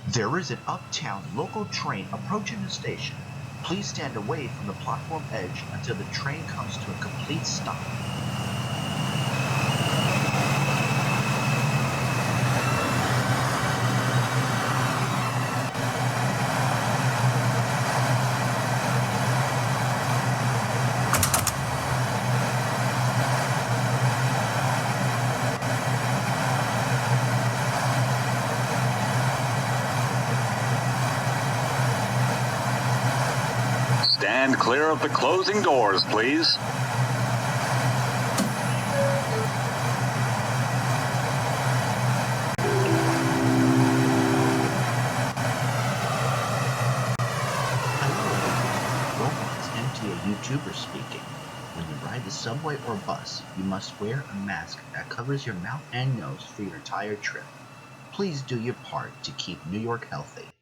There is an uptown local train approaching the station. Please stand away from the platform edge until the train comes to a complete stop. Stand clear of the closing doors, please. Hello, Roblox MTA YouTuber speaking. When you ride the subway or bus, you must wear a mask that covers your mouth and nose for your entire trip. Please do your part to keep New York healthy.